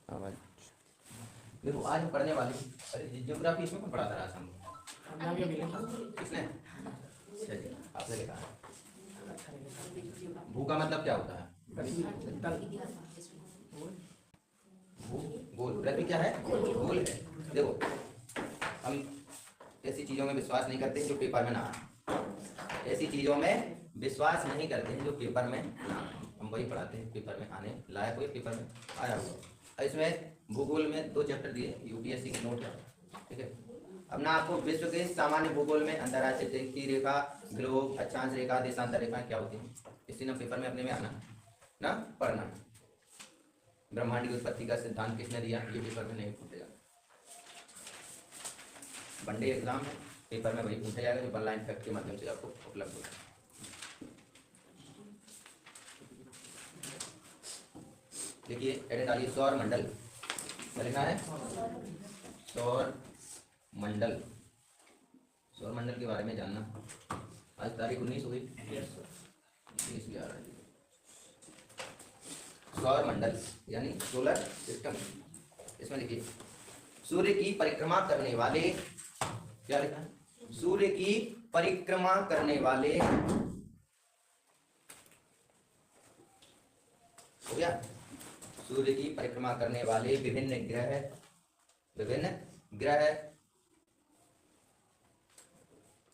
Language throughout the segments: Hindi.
हाँ भाई देखो आज हम पढ़ने वाले, अरे ज्योग्राफी इसमें कौन पढ़ाता रहा हम? किसने? चलिए आपने लिखा है। भू का मतलब क्या होता है? भू गोल, पृथ्वी क्या है? गोल है। देखो हम ऐसी चीजों में विश्वास नहीं करते जो पेपर में ना आए। ऐसी चीजों में विश्वास नहीं करते हैं जो पेपर में ना आए। हम वही पढ़ाते हैं पेपर में आने लायक हो, पेपर में आया हुआ। इसमें भूगोल में 2 चैप्टर दिए, यूपीएससी के नोट है, ठीक है। अब ना आपको विश्व के सामान्य भूगोल में अंतर्राष्ट्रीय की रेखा, ग्लोब, अक्षांश रेखा, देशांतर रेखा क्या होती है, इसी ना पेपर में अपने में आना ना पढ़ना। ब्रह्मांड की उत्पत्ति का सिद्धांत किसने दिया, ये पेपर में नहीं पूछेगा। वनडे एग्जाम है, पेपर में वही पूछा जाएगा जो ऑनलाइन फैक्ट के माध्यम से आपको उपलब्ध होगा। देखिए एडेड डालिए, सौर मंडल क्या लिखा है? सौर मंडल। सौर मंडल के बारे में जानना। आज तारीख 19 हो गई, 20/11। सौर मंडल यानी सोलर सिस्टम। इसमें देखिए सूर्य की परिक्रमा करने वाले, क्या लिखा है? सूर्य की परिक्रमा करने वाले, हो गया? सूर्य की परिक्रमा करने वाले विभिन्न ग्रह,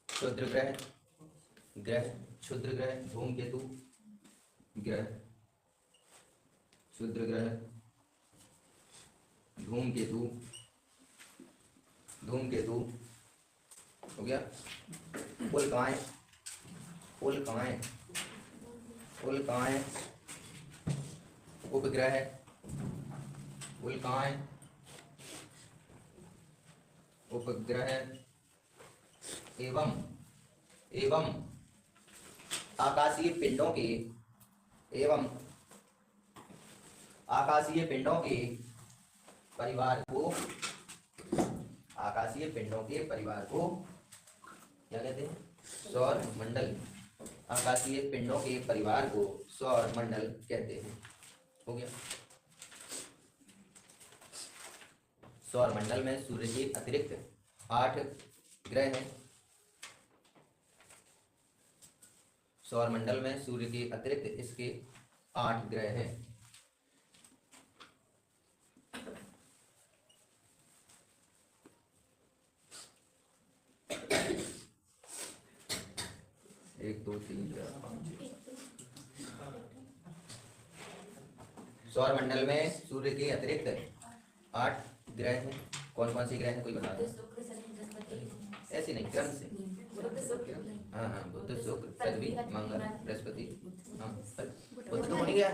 क्षुद्र ग्रह, क्षुद्र ग्रह, धूमकेतु ग्रह, क्षुद्र ग्रह, धूमकेतु हो गया। उल्काएं, उपग्रह, उल्काएं, उपग्रह एवं आकाशीय पिंडों के परिवार को क्या कहते हैं? सौर मंडल। आकाशीय पिंडों के परिवार को सौर मंडल कहते हैं। हो गया। सौर मंडल में सूर्य के अतिरिक्त 8 ग्रह हैं। सौर मंडल में सूर्य के अतिरिक्त इसके 8 ग्रह हैं। एक, 2, 3, 4, 5, 6। सौर मंडल में सूर्य के अतिरिक्त 8 ग्रह हैं। कौन कौन से ग्रह हैं कोई बता दो? ऐसे नहीं, क्रम से। हाँ हाँ, बुध, शुक्र, पृथ्वी, मंगल, बृहस्पति। हाँ बुध तो हो नहीं गया?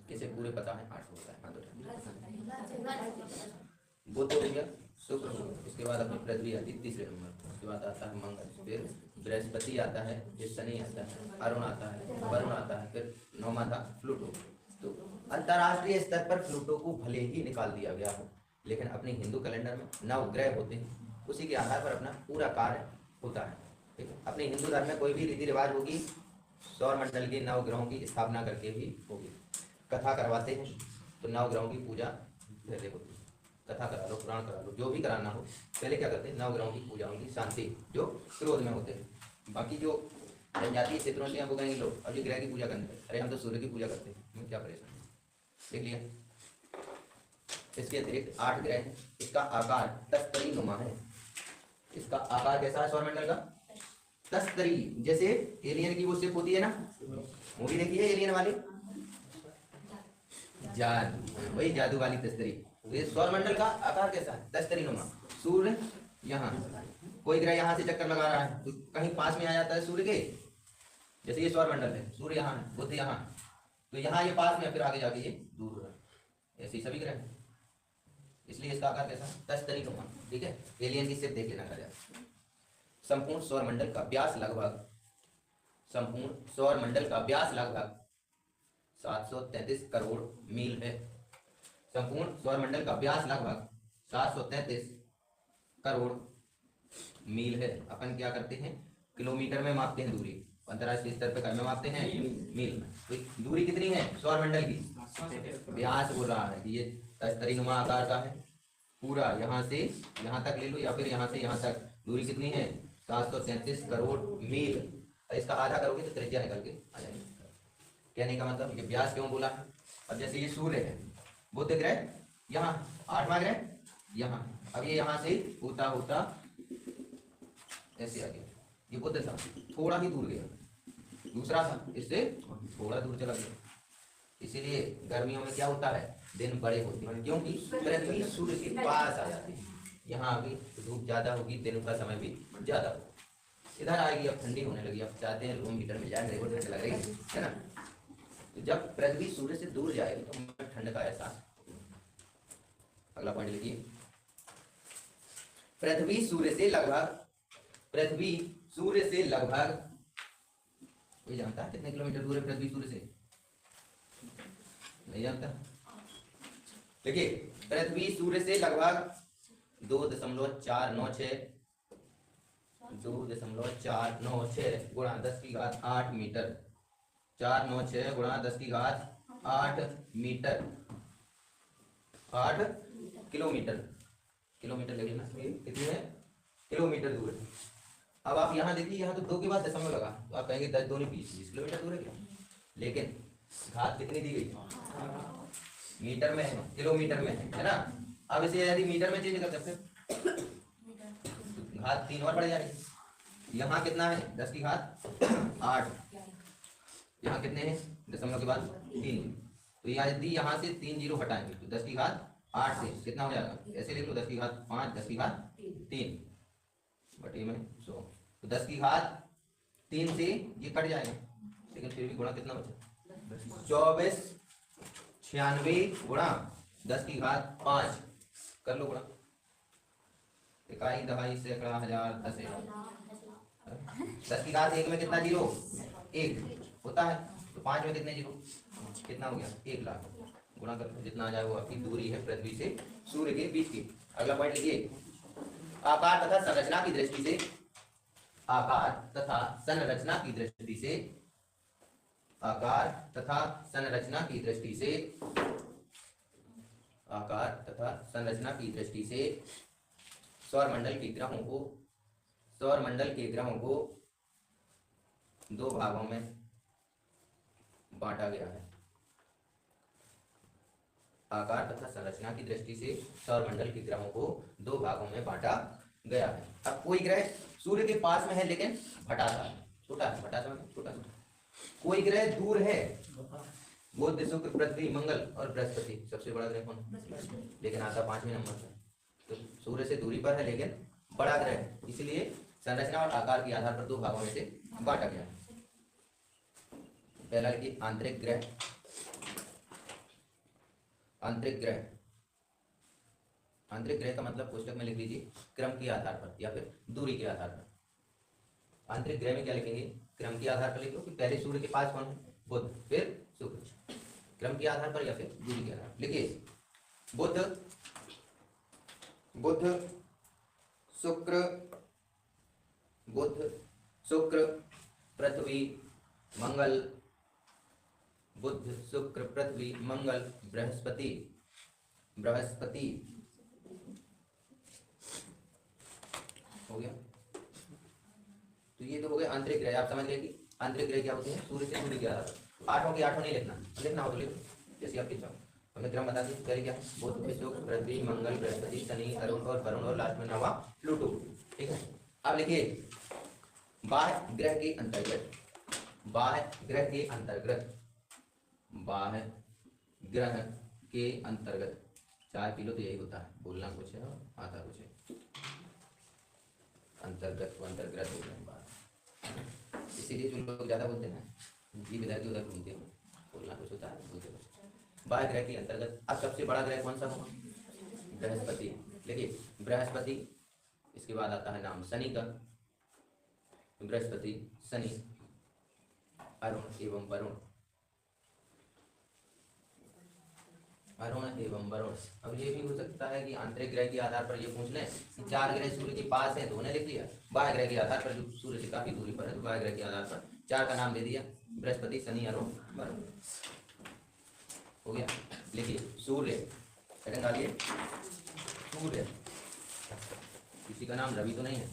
किसे पूरे पता है? 8 होता है। हाँ तो बुध हो गया, शुक्र, इसके बाद अपनी पृथ्वी आती है 3रे नंबर, उसके बाद आता है मंगल, फिर बृहस्पति आता है, फिर शनि आता है, अरुण आता है, वरुण आता है, फिर 9वां था प्लूटो। तो अंतर्राष्ट्रीय स्तर पर प्लूटो को भले ही निकाल दिया गया हो, लेकिन अपने हिंदू कैलेंडर में 9 ग्रह होते हैं, उसी के आधार पर अपना पूरा कार्य होता है। ठीक है, अपने हिंदू धर्म में कोई भी रीति रिवाज होगी सौर मंडल के 9 ग्रहों की स्थापना करके ही होगी। कथा करवाते हैं तो 9 ग्रहों की पूजा पहले होती है। कथा करा लो, पुराण करा लो, जो भी कराना हो, पहले क्या करते हैं? 9 ग्रहों की पूजा होगी, शांति जो क्रोध में होते हैं। बाकी जो जनजातीय क्षेत्रों से वो कहेंगे लोग अब ये ग्रह की पूजा करने, अरे हम तो सूर्य की पूजा करते हैं, हमें क्या परेशान? देख लिया। इसके अतिरिक्त 8 ग्रह हैं। इसका आकार तस्तरी नुमा है। इसका आकार कैसा है सौरमंडल का? तस्तरी, जैसे एलियन की वो शेप होती है ना, मूवी देखी है एलियन वाली? जादू, वही जादू वाली तस्तरी। ये सौरमंडल का आकार कैसा है? तस्तरी नुमा। सूर्य यहाँ, कोई ग्रह यहाँ से चक्कर लगा रहा है तो कहीं पास में आ जाता है सूर्य के, जैसे ये सौरमंडल है, सूर्य यहाँ है, बुध यहाँ, तो यहाँ ये पास में, फिर आगे जाके ये दूर हो रहा है। ऐसे ही सभी ग्रह, इसलिए इसका आकार कैसा? तस्तरी नुमा। ठीक है, एलियन की शेप देख लेना कर। संपूर्ण सौरमंडल का व्यास लगभग 733 करोड़ मील है। संपूर्ण सौरमंडल का व्यास लगभग 733 करोड़ मील है। अपन क्या करते हैं? किलोमीटर में मापते हैं दूरी, अंतरराष्ट्रीय स्तर पे में मापते हैं मील में। तो दूरी कितनी है सौरमंडल की, व्यास बोल रहा है कि ये तस्तरीनुमा आकार का है, पूरा यहाँ से यहाँ तक ले लो या फिर यहाँ से यहाँ तक दूरी कितनी है 737 करोड़ मील। इसका आधा करोगे तो त्रिज्या निकल के आ जाएगी। कहने का मतलब ये व्यास क्यों बोला है। अब जैसे ये सूर्य है, बुध ग्रह यहाँ, 8वां ग्रह यहाँ, अब ये यहाँ से होता होता ऐसे आ गया, ये बुध था थोड़ा ही दूर गया, दूसरा था इससे थोड़ा दूर चला गया। इसीलिए गर्मियों में क्या होता है दिन बड़े होते हैं, क्योंकि पृथ्वी सूर्य के पास आ जाती है। यहाँ अभी धूप ज्यादा होगी, दिन का समय भी ज्यादा होगा। इधर आएगी अब ठंडी होने लगी, अब चाहते हैं रूम हीटर में जाए, मेरे को ठंड लग रही है ना। तो जब पृथ्वी सूर्य से दूर जाएगी तो हमें ठंड का एहसास। अगला पॉइंट लिखिए, पृथ्वी सूर्य से लगभग कोई जानता है कितने किलोमीटर दूर है पृथ्वी सूर्य से? नहीं जानता। देखिए पृथ्वी सूर्य से लगभग 2.496 गुणा 10⁸ मीटर, 496 गुणा 10⁸ मीटर, 8 किलोमीटर, किलोमीटर लेकिन ना कितनी है किलोमीटर दूर है। अब आप यहाँ देखिए, यहाँ तो 2 के बाद दशमलव लगा तो आप कहेंगे 10 दूनी 20 किलोमीटर दूर है क्या, लेकिन घात कितनी दी गई मीटर में है, किलोमीटर में है ना। अब इसे यदि मीटर में चेंज कर सकते घात 3 और बढ़ जाएगी। यहाँ कितना है 10⁸8, यहाँ कितने हैं दशमलव के बाद 3, तो यदि यहाँ से 3 जीरो हटाएंगे तो 10⁸8 से कितना हो जाएगा, ऐसे लिख लो 10⁵5 10⁵3 बटे में 100, तो 10⁵3 से ये कट जाएगा, लेकिन फिर भी गुणा कितना बचा 2496 गुणा 10⁵5 कर लो गुणा, इकाई दहाई सैकड़ा हजार दस 10⁵1 में कितना जीरो 1 होता है, तो 5 में कितने जीरो कितना हो गया 1 लाख, गुणा कर लो जितना आ जाए वो आपकी दूरी है पृथ्वी से सूर्य के बीच की। अगला पॉइंट लिखिए, आकार तथा संरचना की दृष्टि से, आकार तथा संरचना की दृष्टि से, आकार तथा संरचना की दृष्टि से, आकार तथा संरचना की दृष्टि से सौरमंडल के ग्रहों को 2 भागों में बांटा गया है। आकार तथा संरचना की दृष्टि से सौरमंडल के ग्रहों को 2 भागों में बांटा गया है। अब कोई ग्रह सूर्य के पास में है लेकिन भटासा है, छोटा है, भटासा में छोटा, कोई ग्रह दूर है, बुध शुक्र पृथ्वी मंगल और बृहस्पति, सबसे बड़ा ग्रह कौन, लेकिन आता 5वें नंबर पर, तो सूर्य से दूरी पर है लेकिन बड़ा ग्रह है, इसलिए संरचना और आकार के आधार पर 2 भागों में से बांटा गया है। पहला लिखिए आंतरिक ग्रह, आंतरिक ग्रह, आंतरिक ग्रह का मतलब पुस्तक में लिख लीजिए क्रम के आधार पर या फिर दूरी के आधार पर। आंतरिक ग्रह में क्या लिखेंगे, क्रम के आधार पर लिख लो कि पहले सूर्य के पास कौन है बुध, फिर शुक्र, क्रम के आधार पर या फिर दूरी के आधार पर लिखिए बुध, बुध शुक्र, बुध शुक्र पृथ्वी मंगल, बुध शुक्र पृथ्वी मंगल बृहस्पति, बृहस्पति हो गया। तो ये तो हो गए आंतरिक ग्रह, आप समझ गए कि आंतरिक ग्रह क्या होते हैं, सूर्य से दूरी के आधार पर। 8 के 8 नहीं लिखना, लिखना हो तो लिखो जैसे आपकी इच्छा। हमने क्रम बता दी, पहले क्या बुध शुक्र पृथ्वी मंगल बृहस्पति शनि अरुण और वरुण और लास्ट में 9वां प्लूटो, ठीक है। अब लिखिए बाह्य ग्रह के अंतर्गत, बाह्य ग्रह के अंतर्गत, बाह्य ग्रह के अंतर्गत, 4 किलो तो यही होता है, बोलना कुछ है और आता कुछ है, अंतर्गत को अंतर्गत हो गया बात, इसीलिए जो लोग ज्यादा बोलते हैं जी विधायक उधर घूमते हैं, बोलना कुछ होता है बोलते कुछ। बाह्य ग्रह के अंतर्गत अब सबसे बड़ा ग्रह कौन सा होगा, बृहस्पति। देखिए बृहस्पति, इसके बाद आता है नाम शनि का, बृहस्पति शनि अरुण एवं वरुण, अरुण एवं वरुण। अब ये भी हो सकता है कि आंतरिक ग्रह के आधार पर ये पूछ लें कि 4 ग्रह सूर्य के पास है तो उन्हें लिख लिया, बाह्य ग्रह के आधार पर जो सूर्य से काफी दूरी पर है तो बाह्य ग्रह के आधार पर चार का नाम दे दिया, बृहस्पति, शनि, अरुण, वरुण। हो गया। लिखिए सूर्य, सेकंड डालिए सूर्य। किसी का नाम रवि तो नहीं है?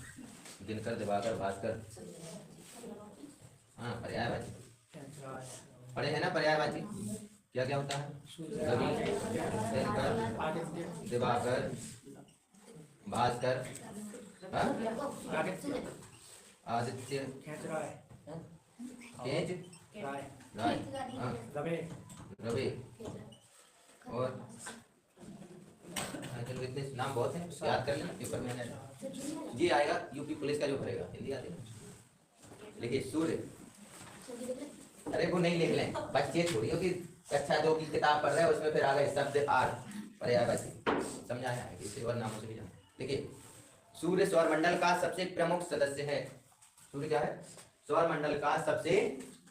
दिनकर, दिवाकर, भास्कर। हाँ पर्यायवाची पढ़े हैं ना, पर्यायवाची क्या क्या होता है? रवि, दिनकर, दिवाकर, भास्कर, आदित्य, तेज, राय, रवि। और चलो इतने नाम बहुत हैं, याद कर लेना, पेपर में आना। ये आएगा यूपी पुलिस का जो भरेगा, हिंदी आती है। लिखिए सूर्य। अरे वो नहीं लिख लें बच्चे, छोड़िए कि कक्षा 2 की किताब पढ़ रहे हैं, उसमें फिर आ गए शब्द आर, पर्यायवाची समझाया है, इसे और नामों से भी जाना। देखिए सूर्य सौरमंडल का सबसे प्रमुख सदस्य है। सूर्य क्या है? सौरमंडल का सबसे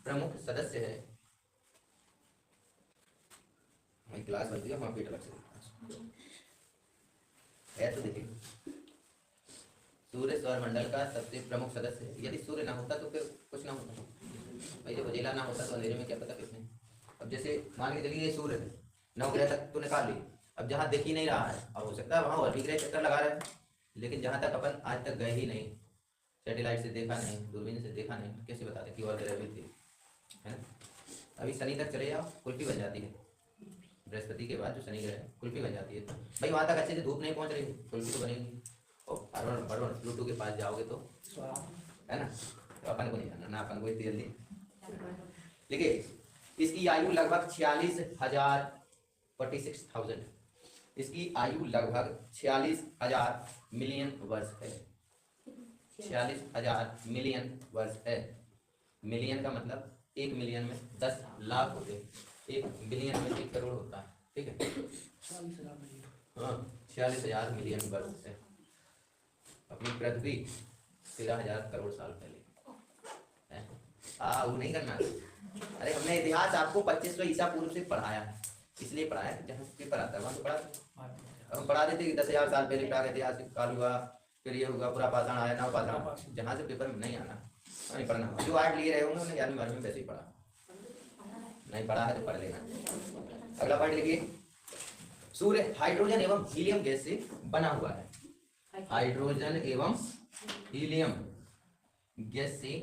प्रमुख सदस्य है। हमारी क्लास बनती है, हमारा पेट अलग से है तो देखिए, सूर्य सौरमंडल का सबसे प्रमुख सदस्य है। यदि सूर्य ना होता तो फिर कुछ ना होता भाई, जब उजेला ना होता तो अंधेरे में क्या पता किसने। अब जैसे मान के चलिए ये सूर्य है, 9 ग्रह तक तो निकाल लिए, अब जहाँ दिख ही नहीं रहा है, अब हो सकता है वहाँ और भी ग्रह चक्कर लगा रहे हैं, लेकिन जहाँ तक अपन आज तक गए ही नहीं, सैटेलाइट से देखा नहीं, दूरबीन से देखा नहीं, कैसे बताते कि और ग्रह भी थे, है ना। अभी शनि तक चले जाओ, कुल्फी बन जाती है। बृहस्पति के बाद जो शनि ग्रह है कुल्फी बन जाती है, भाई वहाँ तक अच्छे से धूप नहीं पहुँच रही, कुल्फी तो बनेगी। और अरुण प्लूटो के पास जाओगे तो है ना, तो अपन को नहीं जाना ना, अपन को इतनी जल्दी। देखिए इसकी आयु लगभग 46,000 46,000, इसकी आयु लगभग 46,000 मिलियन वर्ष है। 46,000 मिलियन वर्ष है। मिलियन का मतलब 1 मिलियन में 10 लाख होते हैं, 1 बिलियन में 1 करोड़ होता है, ठीक है। हाँ 46,000 मिलियन वर्ष है। अपनी पृथ्वी 13,000 करोड़ साल पहले वो नहीं करना। अरे हमने इतिहास आपको 2500 ईसा पूर्व से पढ़ाया है, इसलिए पढ़ाया है, जहाँ पेपर आता है वहाँ तो पढ़ा, हम पढ़ा देते कि 10,000 साल पहले प्राग ऐतिहासिक काल हुआ, फिर ये हुआ, पूरा पाषाण आया, नव पाषाण, जहाँ से पेपर में नहीं आना नहीं पढ़ना। जो आर्ट लिए रहे होंगे उन्होंने 11वीं 12वीं में वैसे ही पढ़ा, नहीं पढ़ा है तो पढ़ लेना। अगला पॉइंट लिखिए, सूर्य हाइड्रोजन एवं हीलियम गैस से बना हुआ है। हाइड्रोजन एवं हीलियम गैस से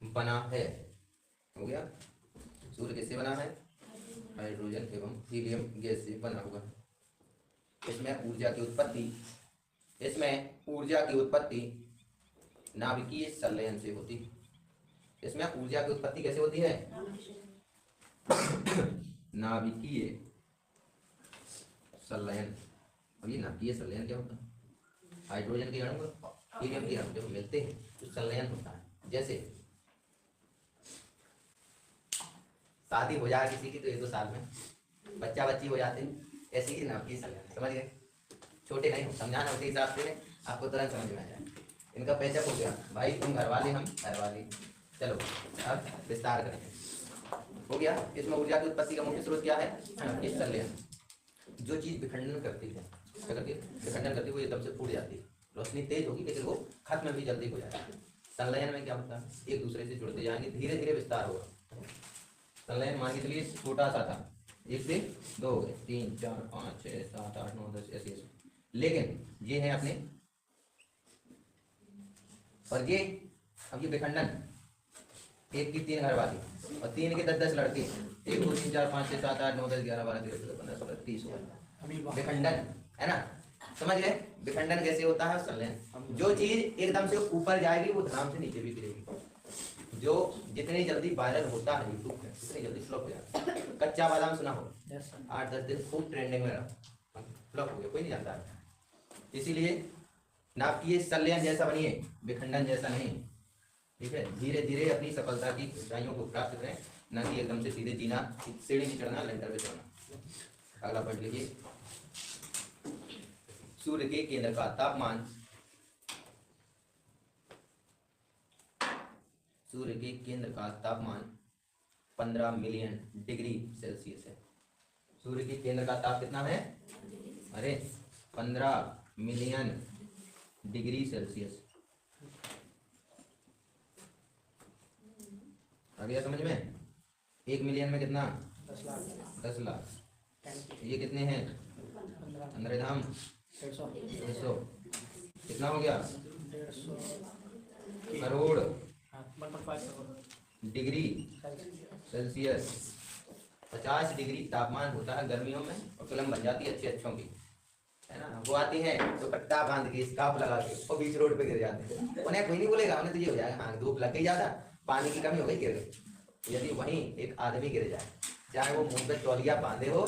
बना है। हो गया, सूर्य किससे बना है? हाइड्रोजन एवं हीलियम गैस से बना हुआ है। इसमें ऊर्जा की उत्पत्ति नाभिकीय संलयन से होती है। इसमें ऊर्जा की उत्पत्ति कैसे होती है? नाभिकीय संलयन। अब ये नाभिकीय संलयन क्या होता है? हाइड्रोजन के अणु हीलियम के अणु जब मिलते हैं तो संलयन होता है। जैसे शादी हो जाए किसी की तो 1-2 साल में बच्चा बच्ची हो जाते हैं, ऐसी ही नाभिकीय संलयन, समझ गए? छोटे नहीं हो, समझाना उसी हिसाब से आपको तुरंत समझ में आ जाए। इनका पैचअप हो गया, भाई तुम घरवाले हम घरवाले। चलो अब विस्तार करेंगे। हो गया, इसमें ऊर्जा की उत्पत्ति का मुख्य स्रोत क्या है? इस संलयन। जो चीज विखंडन करती है, विखंडन करती है वो एकदम से फूट जाती है, रोशनी तेज होगी लेकिन वो खत्म भी जल्दी हो जाएगी। संलयन में क्या होता है? एक दूसरे से जुड़ते जाएंगे, धीरे धीरे विस्तार होगा। संलयन मान के चलिए छोटा सा था, 1 से 2 हो गए, 3 4 5 6 7 8 9 10 ऐसे, लेकिन ये है अपने, और ये अब ये विखंडन, 1 की 3 घरवाली और 3 के 10-10 लड़के, 1 2 3 4 5 6 7 8 9 10 11 12 13 14 15 16 30 हो गए विखंडन, है ना। समझ गए विखंडन कैसे होता है? संलयन। जो चीज एकदम से ऊपर जाएगी वो धड़ाम से नीचे भी गिरेगी। जो जितनी जल्दी वायरल होता है यूट्यूब पे उतनी जल्दी फ्लॉप हो जाता है। कच्चा बादाम सुना हो? 8-10 दिन खूब ट्रेंडिंग में रहा, फ्लॉप हो गया, कोई नहीं जानता है। इसीलिए नाभिकीय संलयन जैसा बनिए, विखंडन जैसा नहीं, ठीक है। धीरे धीरे अपनी सफलता की ऊंचाइयों को प्राप्त करें, न कि एकदम से सीधे जीना, सीढ़ी नहीं चढ़ना, लेंटर पे चढ़ना। अगला पॉइंट लिखिए, सूर्य के केंद्र का तापमान, सूर्य के केंद्र का तापमान 15 मिलियन डिग्री सेल्सियस है। सूर्य के केंद्र का ताप कितना है? अरे 15 मिलियन डिग्री सेल्सियस। गया समझ में? 1 मिलियन में कितना? 10 लाख। ये कितने हैं? 15 धाम 150। कितना हो गया? 150 करोड़ डिग्री सेल्सियस। 50 डिग्री तापमान होता है गर्मियों में और फिल्म बन जाती है अच्छे अच्छों की, है ना। वो आती है तो कट्टा बांध के स्कार्फ लगा के और बीच रोड पे गिर जाते हैं। उन्हें कोई नहीं बोलेगा, उन्हें तो ये हो जाएगा हाँ धूप लग गई ज्यादा, पानी की कमी हो गई, गिर गई। यदि वहीं एक आदमी गिर जाए, चाहे वो मुंह पे तौलिया बांधे हो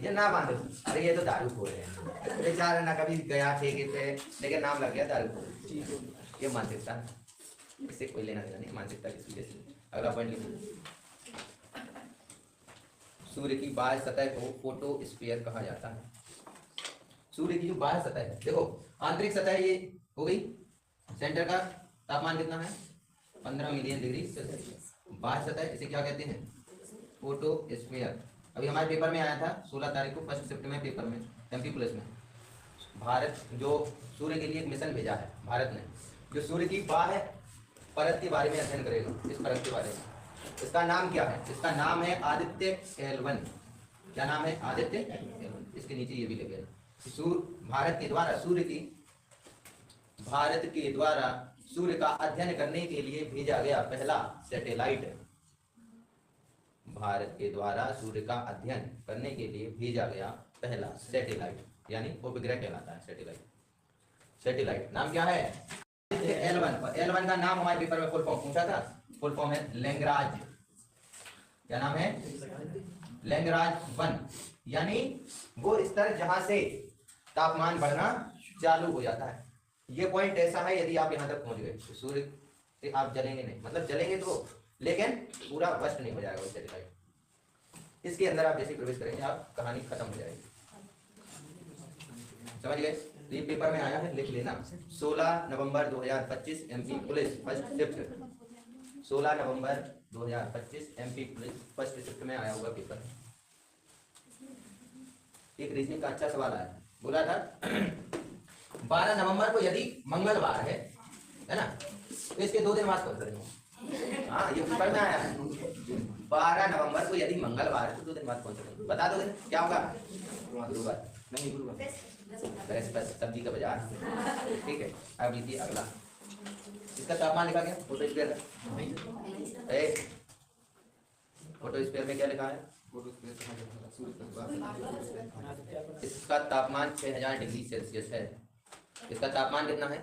या ना बांधे हो, अरे ये तो दारू खो रहे हैं बेचारा, ना कभी गया ठेके पे लेकिन नाम लग गया दारू खो। ये मानसिकता, इससे कोई लेना देना नहीं मानसिकता की वजह से। अगला पॉइंट लिखिए। सूर्य की बाह्य सतह को फोटोस्फीयर कहा जाता है। सूर्य की जो बाह्य सतह है, देखो आंतरिक सतह ये हो गई, सेंटर का तापमान कितना है? 15 मिलियन डिग्री सेल्सियस। बाह्य सतह इसे क्या कहते हैं? फोटोस्फीयर। अभी हमारे पेपर में आया था 16 तारीख को, फर्स्ट शिफ्ट में पेपर में एमपी पुलिस में, भारत जो सूर्य के लिए एक मिशन भेजा है भारत ने, जो सूर्य की बाह्य परत के बारे में अध्ययन करेगा। इस परत के बारे में, इसका नाम क्या है? इसका नाम है आदित्य L1। क्या नाम है? आदित्य L1। इसके नीचे ये भी लिखे भारत के द्वारा सूर्य का अध्ययन करने के लिए भेजा गया पहला सैटेलाइट। भारत के द्वारा सूर्य का अध्ययन करने के लिए भेजा गया पहला सैटेलाइट, यानी उपग्रह कहलाता है सैटेलाइट। सैटेलाइट नाम क्या है? L1। और L1 का नाम हमारे पेपर में फुल फॉर्म पूछा था, फुल फॉर्म है लैग्रांज। क्या नाम है? लैग्रांज 1, यानी वो स्तर जहां से तापमान बढ़ना चालू हो जाता है। ये पॉइंट ऐसा है, यदि आप यहां तक पहुंच गए तो सूर्य से आप जलेंगे नहीं, मतलब जलेंगे तो, लेकिन पूरा बस्ट नहीं हो जाएगा वो सैटेलाइट। इसके अंदर आप जैसे प्रवेश करेंगे आप कहानी खत्म हो जाएगी। समझ गए? ये पेपर में आया है, लिख लेना। 16 नवंबर 2025 एमपी पुलिस फर्स्ट शिफ्ट। 16 नवंबर 2025 एमपी पुलिस फर्स्ट शिफ्ट में आया हुआ पेपर। एक रीजनिंग का अच्छा सवाल आया, बोला था 12 नवंबर को यदि मंगलवार है ना, तो इसके 2 दिन बाद कौन करेंगे? हाँ, ये पेपर में आया है। 12 नवंबर को यदि मंगलवार है तो 2 दिन बाद कौन करेंगे? बता दोगे क्या होगा? गुरुवार नहीं, गुरुवार बृहस्पति, सब्जी का बाजार। ठीक है, अब लिखिए अगला। इसका तापमान लिखा गया फोटोस्फीयर। फोटोस्फीयर में क्या लिखा है? इसका तापमान 6000 डिग्री सेल्सियस है। इसका तापमान कितना है?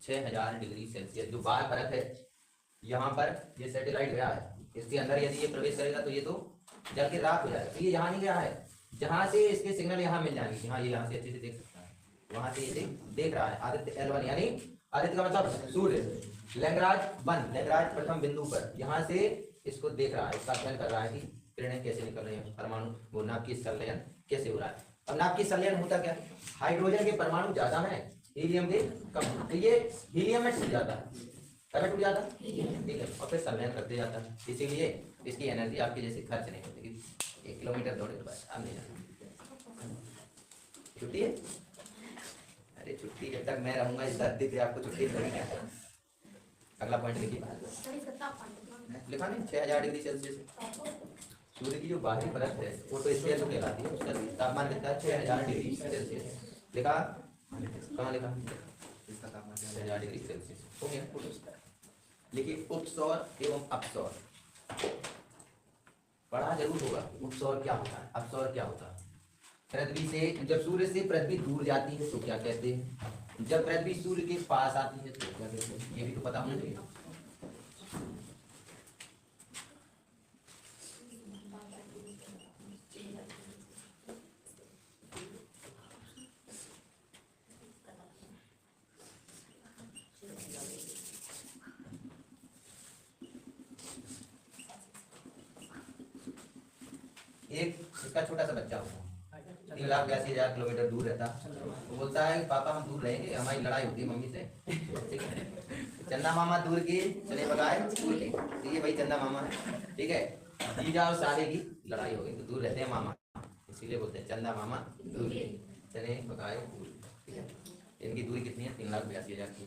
6000 डिग्री सेल्सियस। जो बाहर परत है, यहाँ पर ये सैटेलाइट गया है, इसके अंदर यदि ये प्रवेश करेगा तो ये तो जल के राख हो जाएगा। तो ये यहाँ नहीं गया है, जहाँ से इसके सिग्नल यहाँ मिल जाएंगे, यहाँ ये यहाँ से अच्छे से देख सकता है, वहाँ से इसे देख रहा है आदित्य L1, यानी आदित्य का मतलब सूर्य। लैग्रांज 1, लैग्रांज प्रथम बिंदु पर यहाँ से इसको देख रहा है, इसका अध्ययन कर रहा है कि किरणें कैसे निकल रही हैं, परमाणु वो नाभिकीय संलयन कैसे हो रहा है। अब नाभिकीय संलयन होता क्या? हाइड्रोजन के परमाणु ज्यादा है, हीलियम के कम, तो ये हीलियम में टूट जाता है, कब टूट जाता है? ठीक है, और फिर संलयन करते जाता है। इसीलिए इसकी एनर्जी आपके जैसे खर्च नहीं होती। 1 किलोमीटर दौड़े तो बस अब नहीं जाना। छुट्टी है? अरे छुट्टी जब तक मैं रहूंगा इस धरती पे आपको छुट्टी लगेगी। अगला पॉइंट लिखिए, लिखा नहीं 6000 डिग्री सेल्सियस। सूर्य की जो बाहरी परत है फोटोस्फीयर जो कहलाती है, उसका तापमान कितना है? 6000 डिग्री सेल्सियस। लिखा कहाँ लिखा? इसका तापमान 6000 डिग्री सेल्सियस हो गया फोटोस्फीयर। लिखिए उपसौर एवं अपसौर, पढ़ा जरूर होगा। उपसौर क्या होता है, अपसौर क्या होता है? पृथ्वी से, जब सूर्य से पृथ्वी दूर जाती है तो क्या कहते हैं? जब पृथ्वी सूर्य के पास आती है तो क्या कहते हैं? ये भी तो पता होना चाहिए। एक इसका छोटा सा बच्चा होता है, 3,82,000 किलोमीटर दूर रहता, वो बोलता है कि पापा हम दूर रहेंगे, हमारी लड़ाई होती है मम्मी से। ठीक है, चंदा मामा दूर की चले बगाए दूर के, तो ये भाई चंदा मामा है। ठीक है, जीजा और साले की लड़ाई हो गई तो दूर रहते हैं मामा, इसीलिए बोलते हैं चंदा मामा दूर के चले बगाए दूर। ठीक है, इनकी दूरी कितनी है? 3,82,000 की।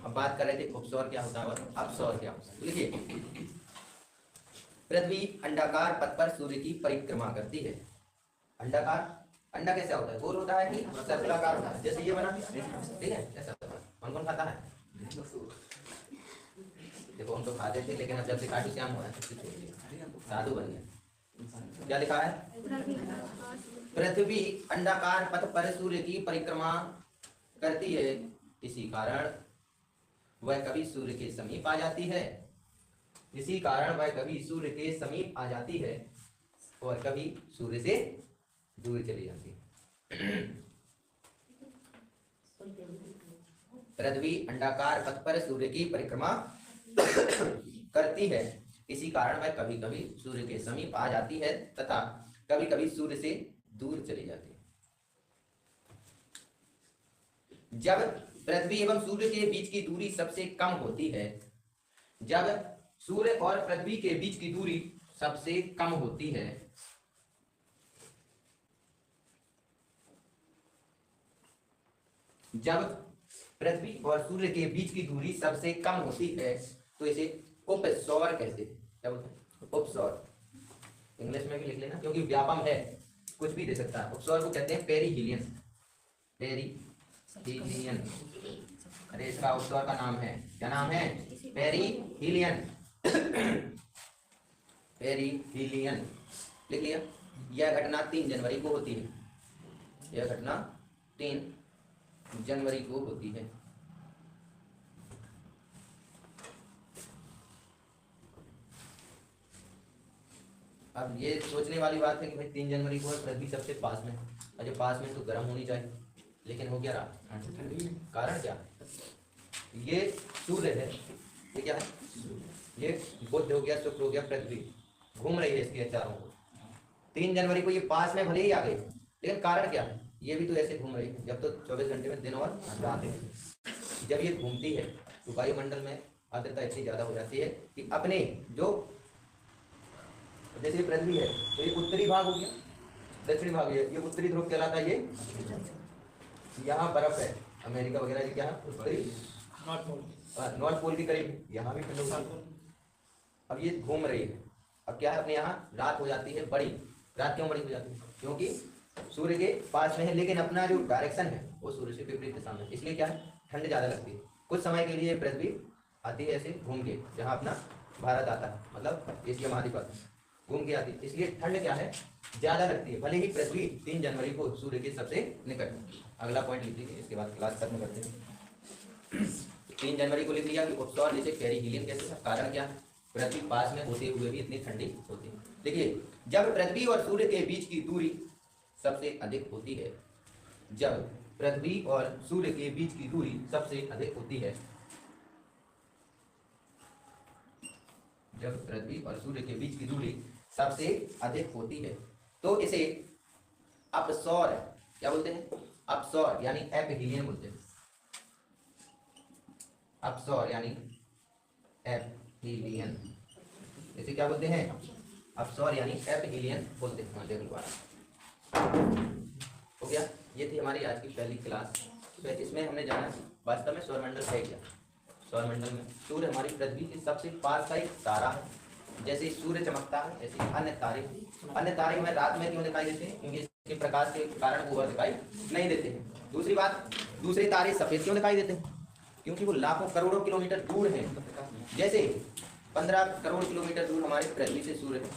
अब बात कर रहे थे उपसौर क्या होता है और अपसौर क्या होता है। देखिए पृथ्वी अंडाकार पथ पर सूर्य की परिक्रमा करती है। अंडाकार, अंडा कैसा होता है? गोल होता है कि सर्कलाकार होता है? जैसे ये बना, ठीक है, ऐसा कौन कौन खाता है? देखो हम तो खाते थे, लेकिन अब जब से खाटू श्याम हुआ है साधु बन गया। क्या लिखा है? पृथ्वी अंडाकार पथ पर सूर्य की परिक्रमा करती है, इसी कारण वह कभी सूर्य के समीप आ जाती है। इसी कारण वह कभी सूर्य के समीप आ जाती है और कभी सूर्य से दूर चली जाती है। पृथ्वी अंडाकार पथ पर सूर्य की परिक्रमा करती है, इसी कारण वह कभी कभी सूर्य के समीप आ जाती है तथा कभी कभी सूर्य से दूर चली जाती है। जब पृथ्वी एवं सूर्य के बीच की दूरी सबसे कम होती है, जब सूर्य और पृथ्वी के बीच की दूरी सबसे कम होती है, जब पृथ्वी और सूर्य के बीच की दूरी सबसे कम होती है तो इसे उपसौर कहते हैं। क्या बोलते हैं? उपसौर। इंग्लिश में भी लिख लेना, क्योंकि व्यापम है, कुछ भी दे सकता है। उपसौर को कहते हैं पेरीहीलियन। पेरीहीलियन, अरे इसका उपसौर का नाम है, क्या नाम है? पेरीहीलियन। पेरीहीलियन लिख लिया। यह घटना 3 जनवरी को होती है। यह घटना 3 जनवरी को होती है। अब ये सोचने वाली बात है कि भाई 3 जनवरी को पृथ्वी सबसे पास में, और जो पास में तो गर्म होनी चाहिए, लेकिन हो क्या रहा? कारण क्या? ये सूर्य है, ये क्या है? ये बुध हो गया, शुक्र हो गया, पृथ्वी घूम रही है इसके चारों ओर। 3 जनवरी को ये पास में भले ही आ गए, लेकिन कारण क्या है? ये भी तो ऐसे घूम रही है। जब तो 24 घंटे में दिन और रात है। जब ये घूमती है तो वायुमंडल में आर्द्रता इतनी ज्यादा हो जाती है कि अपने जो, जैसे पृथ्वी है तो ये उत्तरी भाग हो गया, दक्षिणी भाग है, ये उत्तरी ध्रुव कहलाता है। ये यहाँ बर्फ है, अमेरिका वगैरह ये क्या है? उत्तरी नॉर्थ पोल के करीब, यहाँ भी ठंड होगी। अब ये घूम रही है, अब क्या है? अपने यहाँ रात हो जाती है बड़ी। रात क्यों बड़ी हो जाती है? क्योंकि सूर्य के पास में है, लेकिन अपना जो डायरेक्शन है वो सूर्य से विपरीत दिशा में, इसलिए क्या है? ठंड ज्यादा लगती है। कुछ समय के लिए पृथ्वी आती है ऐसे घूम के, जहाँ अपना भारत आता है, मतलब एशिया महाद्वीप घूम के आती है, इसलिए ठंड क्या है? ज्यादा लगती है, भले ही पृथ्वी 3 जनवरी को सूर्य के सबसे निकट। अगला पॉइंट लिख लीजिए, इसके बाद क्लास खत्म करते हैं। 3 जनवरी को लिख लिया कि उपसौर जिसे पेरीहीलियन कहते हैं। कारण क्या है? पृथ्वी पास में होते हुए भी इतनी ठंडी होती है। देखिए, जब पृथ्वी और सूर्य के बीच की दूरी सबसे अधिक होती है, जब पृथ्वी और सूर्य के बीच की दूरी सबसे अधिक होती है, जब पृथ्वी और सूर्य के बीच की दूरी सबसे अधिक होती है तो इसे अपसौर, क्या बोलते हैं? अपसौर यानी एपहीलियन बोलते हैं। अपसौर यानी एपहीलियन, इसे क्या बोलते हैं? अपसौर यानी एपहीलियन बोलते हैं। देख लो, हो गया। ये थी हमारी आज की पहली क्लास। तो इसमें हमने जाना वास्तव में सौरमंडल है क्या। सौरमंडल में सूर्य हमारी पृथ्वी के सबसे पास का एक तारा है। जैसे सूर्य चमकता है, ऐसे अन्य तारे हमें रात में क्यों दिखाई देते हैं? क्योंकि इसके प्रकाश के कारण वो दिखाई नहीं देते हैं। दूसरी बात, दूसरे तारे सफेद क्यों दिखाई देते हैं? क्योंकि वो लाखों करोड़ों किलोमीटर दूर हैं। जैसे 15 करोड़ किलोमीटर दूर हमारे पृथ्वी से सूर्य है,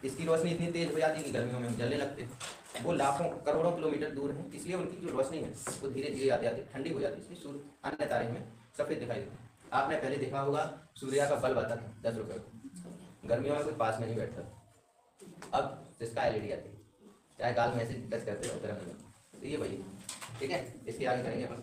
इसकी रोशनी इतनी तेज हो जाती है कि गर्मियों में हम जलने लगते हैं। वो लाखों करोड़ों किलोमीटर दूर है, इसलिए उनकी जो रोशनी है वो धीरे धीरे आते आते ठंडी हो जाती है, इसलिए सूर्य अन्य तारे हमें सफेद दिखाई देते हैं। आपने पहले देखा होगा सूर्या का बल्ब आता था 10 रुपये, गर्मियों में कोई पास में नहीं बैठता। अब इसका एलईडी आती है, चाहे गाल में ऐसे टच करते रहो गर्म में। तो ये वही, ठीक है। इसके आगे करेंगे अपन।